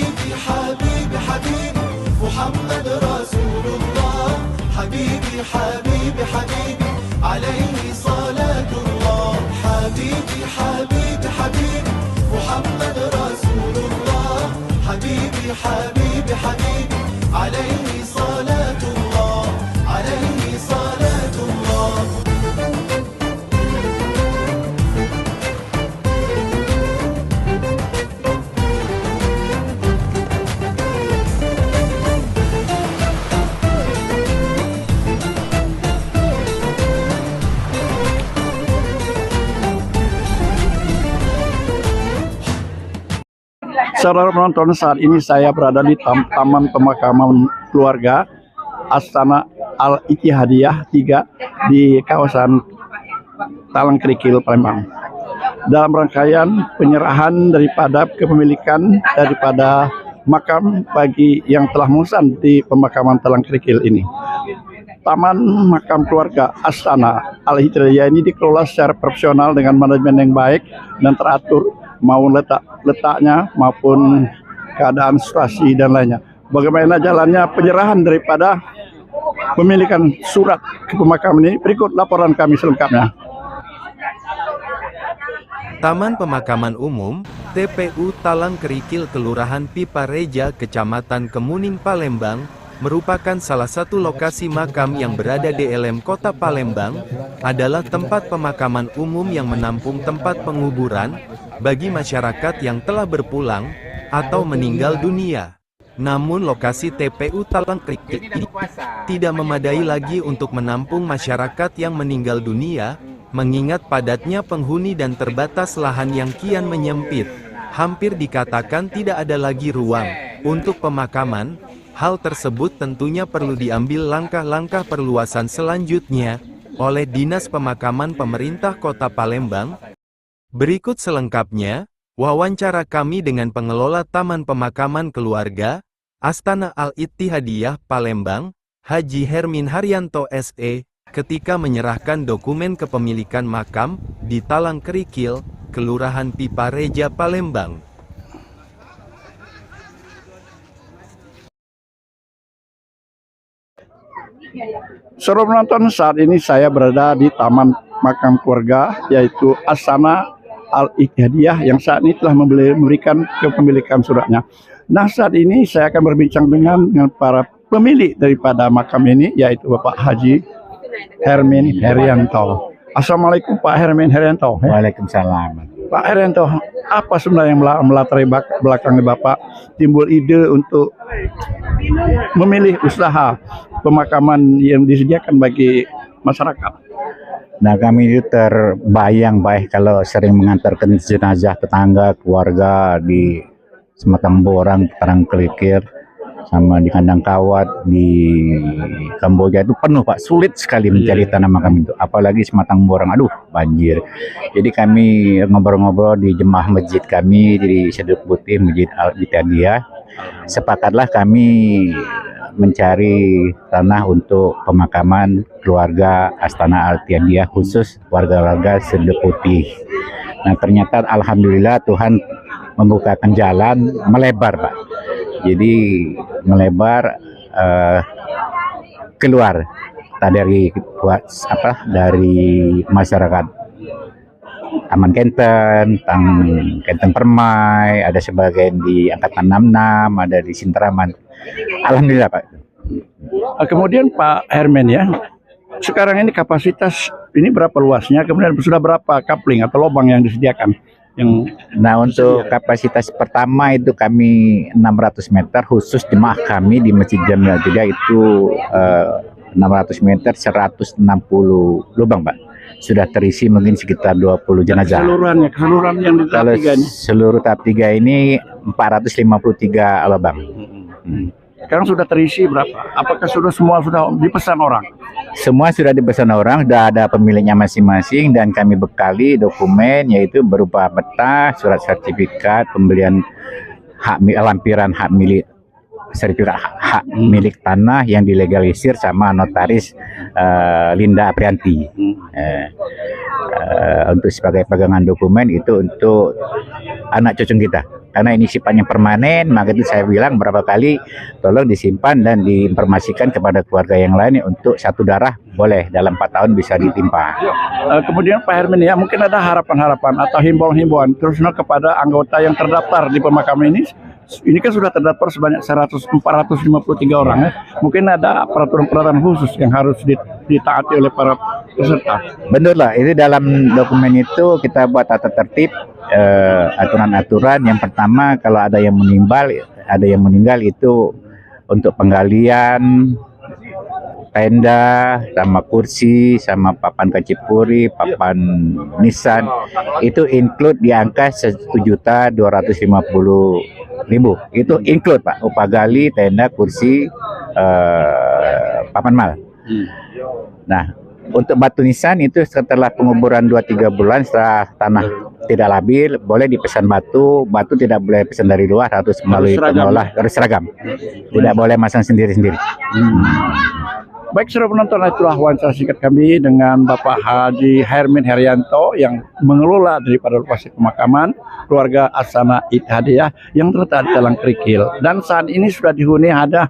حبيبي حبيبي حبيبي محمد رسول الله حبيبي حبيبي حبيبي عليه صلاة الله حبيبي حبيبي حبيبي محمد رسول الله حبيبي حبيبي حبيبي عليه صلاة الله عليه صلاة الله. Saudara penonton, saat ini saya berada di Taman Pemakaman Keluarga Astana Al-Ittihadiyah 3 di kawasan Talang Kerikil, Palembang. Dalam rangkaian penyerahan daripada kepemilikan daripada makam bagi yang telah memesan di pemakaman Talang Kerikil ini. Taman Makam Keluarga Astana Al-Ittihadiyah ini dikelola secara profesional dengan manajemen yang baik dan teratur, mau letaknya maupun keadaan situasi dan lainnya. Bagaimana jalannya penyerahan daripada pemilikan surat ke pemakaman ini? Berikut laporan kami selengkapnya. Taman Pemakaman Umum TPU Talang Kerikil Kelurahan Pipareja Kecamatan Kemuning Palembang merupakan salah satu lokasi makam yang berada di LM Kota Palembang, adalah tempat pemakaman umum yang menampung tempat penguburan bagi masyarakat yang telah berpulang atau meninggal dunia. Namun lokasi TPU Talang Kerikil ini tidak memadai lagi untuk menampung masyarakat yang meninggal dunia, mengingat padatnya penghuni dan terbatas lahan yang kian menyempit. Hampir dikatakan tidak ada lagi ruang untuk pemakaman. Hal tersebut tentunya perlu diambil langkah-langkah perluasan selanjutnya oleh Dinas Pemakaman Pemerintah Kota Palembang. Berikut selengkapnya, wawancara kami dengan pengelola Taman Pemakaman Keluarga Astana Al-Ittihadiyah Palembang, Haji Hermin Haryanto SE, ketika menyerahkan dokumen kepemilikan makam di Talang Kerikil, Kelurahan Pipareja, Palembang. Saudara penonton, saat ini saya berada di Taman Makam Keluarga yaitu Astana Al-Ittihadiyah yang saat ini telah memberikan kepemilikan suratnya. Nah, saat ini saya akan berbincang dengan para pemilik daripada makam ini yaitu Bapak Haji Hermin Haryanto. Assalamualaikum Pak Hermin Haryanto. Waalaikumsalam. Pak Haryanto, apa sebenarnya yang melatari belakangnya Bapak timbul ide untuk memilih usaha pemakaman yang disediakan bagi masyarakat? Nah, kami itu terbayang baik kalau sering mengantarkan jenazah tetangga, keluarga di Sematang Borang, Talang Kerikil, sama di Kandang Kawat, di Kamboja itu penuh Pak, sulit sekali mencari tanah makam itu, apalagi Sematang Borang, aduh banjir. Jadi kami ngobrol-ngobrol di jemaah masjid kami di Sedut Putih, Masjid Al-Ittihadiyah, sepakatlah kami mencari tanah untuk pemakaman keluarga Astana Al-Ittihadiyah, khusus warga-warga Sedut Putih. Nah, ternyata alhamdulillah Tuhan membukakan jalan melebar Pak. Jadi melebar keluar dari masyarakat Taman Kenten, Kenten Permai, ada sebagian di Angkatan 66, ada di Sinteraman. Alhamdulillah Pak. Kemudian Pak Hermin ya, sekarang ini kapasitas ini berapa luasnya? Kemudian sudah berapa kapling atau lubang yang disediakan? Nah, untuk kapasitas pertama itu kami 600 meter, khusus jemaah kami di Masjid Jamil 3 itu 600 meter 160 lubang Pak. Sudah terisi mungkin sekitar 20 jenazah. Keseluruhan yang di tahap 3 ini? Seluruh tahap 3 ini 453 lubang. Sekarang sudah terisi berapa? Apakah semua sudah dipesan orang? Semua sudah dipesan orang, sudah ada pemiliknya masing-masing, dan kami bekali dokumen yaitu berupa peta, surat sertifikat pembelian lampiran hak milik, sertifikat hak milik tanah yang dilegalisir sama notaris Linda Aprianti. Untuk sebagai pegangan dokumen itu untuk anak cucu kita. karena ini sifatnya permanen, maka itu saya bilang berapa kali tolong disimpan dan diinformasikan kepada keluarga yang lain untuk satu darah boleh dalam 4 tahun bisa ditimpa. Kemudian Pak Hermin ya, mungkin ada harapan-harapan atau himbauan-himbauan terusnya kepada anggota yang terdaftar di pemakaman ini. Ini kan sudah terdaftar sebanyak 453 orang ya. Mungkin ada peraturan-peraturan khusus yang harus ditaati oleh para peserta. Benar lah, itu dalam dokumen itu kita buat tata tertib, aturan-aturan. Yang pertama kalau ada yang meninggal itu untuk penggalian tenda sama kursi sama papan kacipuri, papan nisan itu include di angka 1.250.000. Itu include Pak, upah gali, tenda, kursi, papan mal. Nah, untuk batu nisan itu setelah penguburan 2-3 bulan setelah tanah tidak labil, boleh dipesan batu tidak boleh pesan dari luar, harus melalui pengolah, harus seragam. Tidak boleh masang sendiri-sendiri. Baik, saudara penonton, itulah wawancara singkat kami dengan Bapak Haji Hermin Herianto yang mengelola daripada lokasi pemakaman keluarga Astana Ittihadiyah yang terletak di Talang Kerikil. Dan saat ini sudah dihuni ada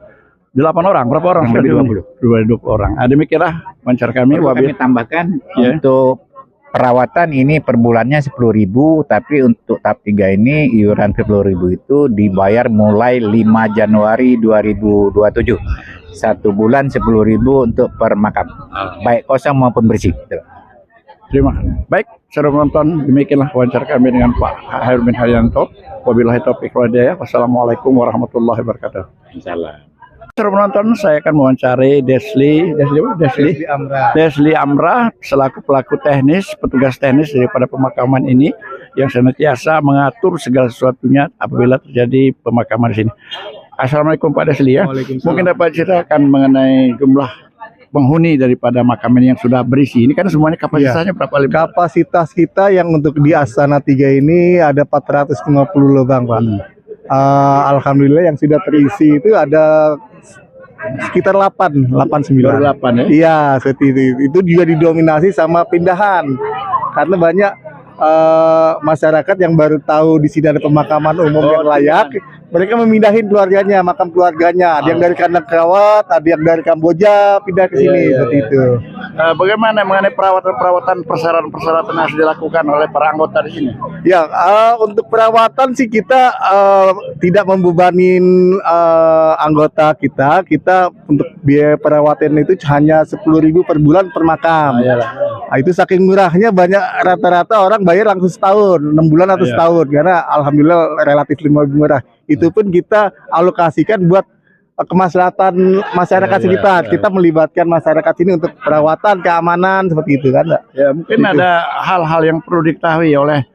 8 orang. Berapa orang sudah dihuni? 20 orang. Demikianlah wawancara kami. Kami tambahkan untuk perawatan ini per bulannya 10.000, tapi untuk tahap 3 ini iuran 10.000 itu dibayar mulai 5 Januari 2027. 1 bulan 10.000 untuk per makam, baik kosong maupun bersih. Terima kasih. Baik, saudara penonton, demikianlah wawancara kami dengan Pak Hermin Herianto. Wabillahi taufiq wal hidayah. Wassalamualaikum warahmatullahi wabarakatuh. Insyaallah. Saudara penonton, saya akan mewawancari Desli Amra selaku pelaku teknis, petugas teknis daripada pemakaman ini yang senantiasa mengatur segala sesuatunya apabila terjadi pemakaman di sini. Assalamualaikum Pak Desli ya. Mungkin dapat ceritakan mengenai jumlah penghuni daripada makam ini yang sudah berisi. Ini kan semuanya kapasitasnya berapa? Kapasitas kita yang untuk di Astana 3 ini ada 450 lubang Pak. Alhamdulillah yang sudah terisi itu ada sekitar 8-9. Baru 8 ya? Iya, seperti itu. Itu juga didominasi sama pindahan. Karena banyak masyarakat yang baru tahu di sini ada pemakaman umum yang layak. Mereka memindahin keluarganya, makam keluarganya. Ada yang dari Kandang Kawat, ada yang dari Kamboja pindah ke sini seperti itu. Bagaimana mengenai perawatan persyaratan yang harus dilakukan oleh para anggota di sini? Ya, untuk perawatan sih kita tidak membebanin anggota kita. Kita untuk biaya perawatan itu hanya 10.000 per bulan per makam. Nah, itu saking murahnya banyak rata-rata orang bayar langsung setahun, 6 bulan atau setahun karena alhamdulillah relatif lebih murah. Itu pun kita alokasikan buat kemaslahatan masyarakat sekitar. Kita melibatkan masyarakat ini untuk perawatan, keamanan seperti itu kan. Ya, mungkin ada hal-hal yang perlu diketahui oleh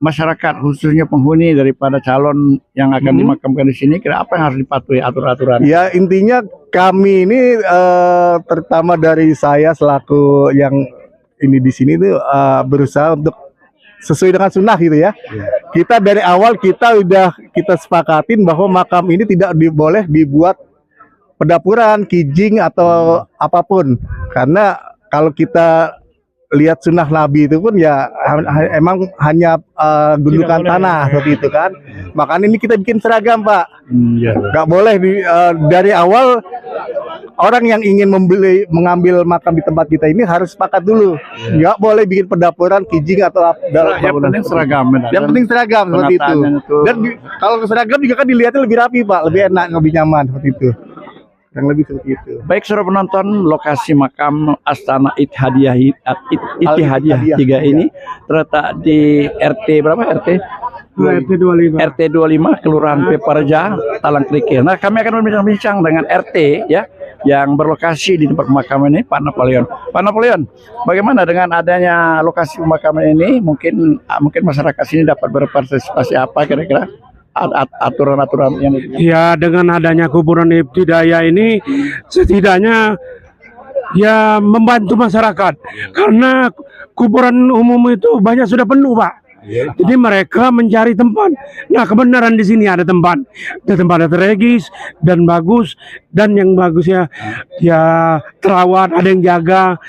masyarakat khususnya penghuni daripada calon yang akan dimakamkan di sini. Kira apa yang harus dipatuhi aturan-aturan? Ya, intinya kami ini terutama dari saya selaku yang ini di sini tuh berusaha untuk sesuai dengan sunnah gitu ya. Kita dari awal kita sepakatin bahwa makam ini tidak boleh dibuat pedapuran, kijing atau apapun. Karena kalau kita lihat sunnah Nabi itu pun ya emang hanya gundukan tanah seperti itu kan. Makanya ini kita bikin seragam Pak. Nggak boleh dari awal orang yang ingin mengambil makam di tempat kita ini harus sepakat dulu. Nggak boleh bikin pedapuran, kijing atau yang penting seragam. Yang penting seragam seperti itu. Dan kalau seragam juga kan dilihatnya lebih rapi Pak, lebih enak, lebih nyaman seperti itu. Yang lebih seperti itu. Baik, saudara penonton, lokasi makam Astana Ittihadiyah 3 ini terletak di RT berapa? RT 25 Kelurahan Pipareja, Talang Kerikil. Nah, kami akan berbincang dengan RT ya yang berlokasi di tempat pemakaman ini, Pak Napoleon. Pak Napoleon, bagaimana dengan adanya lokasi pemakaman ini? Mungkin masyarakat sini dapat berpartisipasi apa kira-kira? Aturan-aturan yang ya dengan adanya kuburan Ittihadiyah ini setidaknya ya membantu masyarakat karena kuburan umum itu banyak sudah penuh Pak. Jadi mereka mencari tempat. Nah kebenaran di sini ada tempat strategis dan bagus dan yang bagusnya ya terawat, ada yang jaga,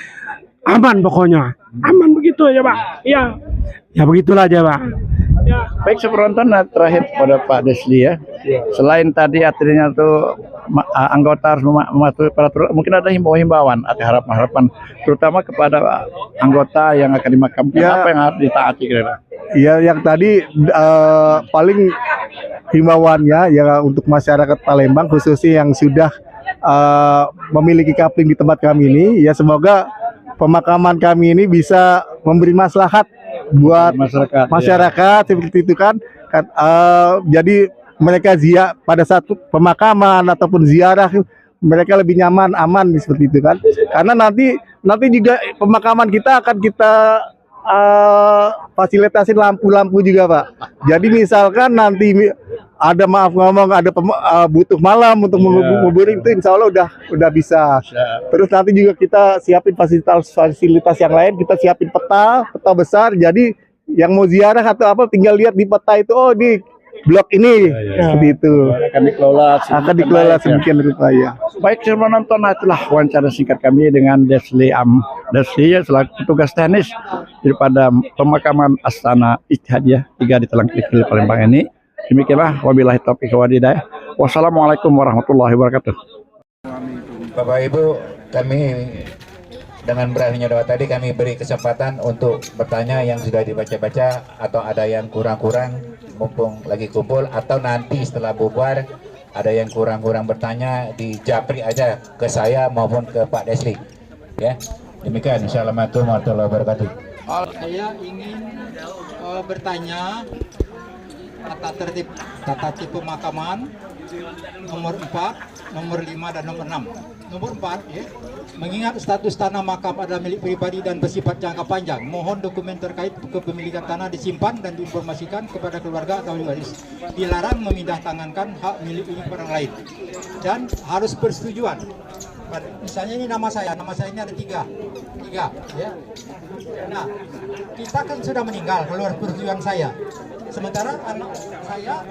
aman pokoknya, aman begitu aja Pak. Ya begitulah aja Pak. Baik, penonton terakhir pada Pak Desli ya. Selain tadi artinya tuh anggota harus mematuhi peraturan, mungkin ada himbauan, ada harapan terutama kepada anggota yang akan dimakamkan, Ya. apa yang harus ditaati kira-kira? Ya, yang tadi paling himbauannya ya untuk masyarakat Palembang khususnya yang sudah memiliki kapling di tempat kami ini, ya semoga pemakaman kami ini bisa memberi maslahat buat masyarakat seperti itu kan. Jadi mereka pada saat pemakaman ataupun ziarah mereka lebih nyaman, aman seperti itu kan. Karena nanti juga pemakaman kita akan kita fasilitasi lampu-lampu juga, Pak. Jadi misalkan nanti ada butuh malam untuk ngubur itu, insya Allah udah bisa. Terus nanti juga kita siapin fasilitas yang lain, kita siapin peta besar. Jadi yang mau ziarah atau apa tinggal lihat di peta itu, oh di blok ini, seperti itu. Akan dikelola sedemikian rupa ya. Baik, penonton, itulah wawancara singkat kami dengan Desli selaku petugas teknis daripada pemakaman Astana Ijtihadiyah 3 di Talang Krikil Palembang ini. Demikianlah, wabillahi taufiq wal hidayah. Wassalamualaikum warahmatullahi wabarakatuh. Bapak Ibu, kami dengan berakhirnya doa tadi kami beri kesempatan untuk bertanya yang sudah dibaca-baca atau ada yang kurang-kurang mumpung lagi kumpul, atau nanti setelah bubar ada yang kurang-kurang bertanya di japri aja ke saya maupun ke Pak Desli. Ya, demikian. Assalamualaikum warahmatullahi wabarakatuh. Saya ingin bertanya tata tertib pemakaman nomor 4, nomor 5 dan nomor 6. Nomor 4 ya, mengingat status tanah makam adalah milik pribadi dan bersifat jangka panjang, mohon dokumen terkait kepemilikan tanah disimpan dan diinformasikan kepada keluarga atau waris. Dilarang memindah tangankan hak milik orang lain dan harus persetujuan. Misalnya ini nama saya ini ada tiga ya. Nah, kita kan sudah meninggal, keluar persetujuan saya. Sementara anak saya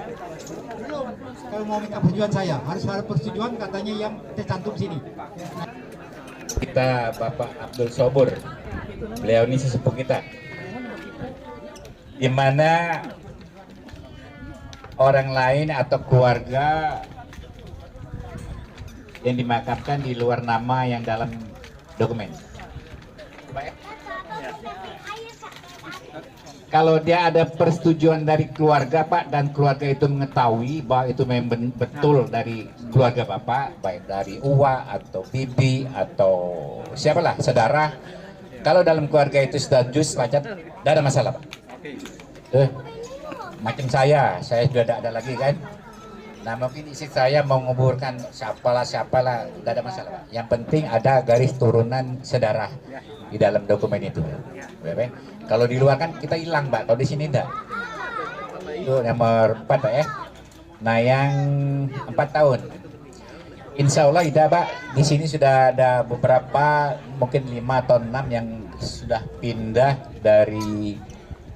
belum. Kalau mau minta persetujuan saya harus ada persetujuan katanya yang tercantum sini. Kita Bapak Abdul Sobur, beliau ini sesepuh kita, di mana orang lain atau keluarga yang dimakamkan di luar nama yang dalam dokumen. Kalau dia ada persetujuan dari keluarga Pak, dan keluarga itu mengetahui bahwa itu memang betul dari keluarga Bapak, baik dari uwa atau bibi atau siapalah saudara, kalau dalam keluarga itu sudah jus lancar, tidak ada masalah Pak. Macam saya sudah tidak ada lagi kan. Nah mungkin istri saya mau menguburkan siapalah, tidak ada masalah Pak. Yang penting ada garis turunan saudara di dalam dokumen itu. Kalau di luar kan kita hilang Pak, kalau di sini enggak. Itu nomor 4 Pak ya. Nah yang 4 tahun, insya Allah tidak Pak. Di sini sudah ada beberapa, mungkin 5 atau 6 yang sudah pindah dari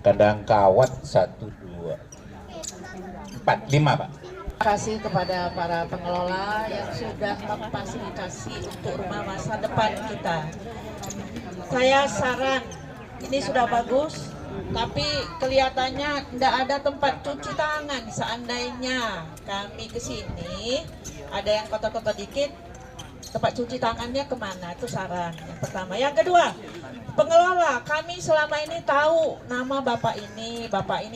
kandang kawat 1, 2, 4, 5 Pak. Terima kasih kepada para pengelola yang sudah memfasilitasi untuk rumah masa depan kita. Saya saran, ini sudah bagus, tapi kelihatannya tidak ada tempat cuci tangan. Seandainya kami ke sini, ada yang kotor-kotor dikit, tempat cuci tangannya kemana? Itu saran yang pertama. Yang kedua, pengelola, kami selama ini tahu nama bapak ini,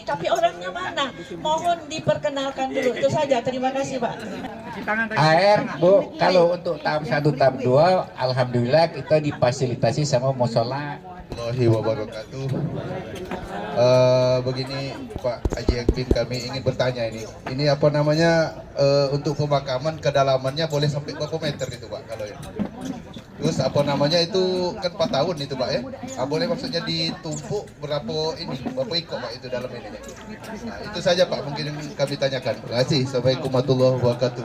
tapi orangnya mana? Mohon diperkenalkan dulu. Itu saja. Terima kasih Pak. Air Bu, kalau untuk tahap 1, tahap 2, alhamdulillah kita difasilitasi sama musola. Warahmatullahi wabarakatuh. Begini Pak Haji Ekbin, kami ingin bertanya ini apa namanya, untuk pemakaman kedalamannya boleh sampai berapa meter itu Pak kalau ya? Terus apa namanya itu kan 4 tahun itu Pak ya? Boleh maksudnya ditumpuk berapa ikut Pak itu dalam ini? Nah, itu saja Pak mungkin kami tanyakan. Terima kasih. Assalamualaikum warahmatullahi wabarakatuh.